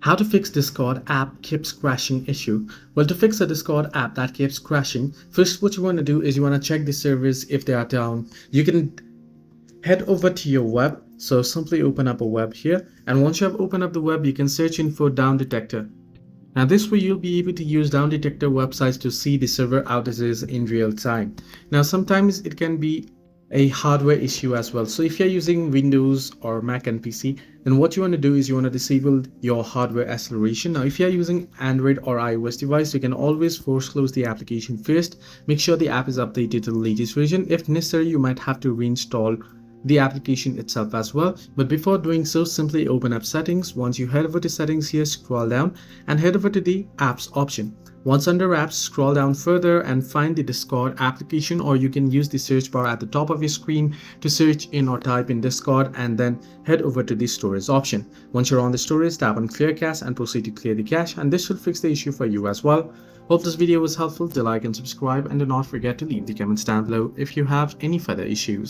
How to fix Discord app keeps crashing issue. Well, to fix a Discord app that keeps crashing, first what you want to do is you want to check the servers if they are down. You can head over to your web. So simply open up a web here, and once you have opened up the web, you can search in for down detector. Now this way you'll be able to use down detector websites to see the server outages in real time. Now sometimes it can be a hardware issue as well. So if you're using Windows or Mac and PC, then what you want to do is you want to disable your hardware acceleration. Now if you're using Android or iOS device, you can always force close the application first. Make sure the app is updated to the latest version. If necessary, you might have to reinstall the application itself as well. But before doing so, simply open up settings. Once you head over to settings here, scroll down and head over to the apps option. Once under apps, scroll down further and find the Discord application, or you can use the search bar at the top of your screen to search in or type in Discord, and then head over to the storage option. Once you're on the storage, tap on clear cache and proceed to clear the cache, and this should fix the issue for you as well. Hope this video was helpful. Do like and subscribe, and do not forget to leave the comments down below if you have any further issues.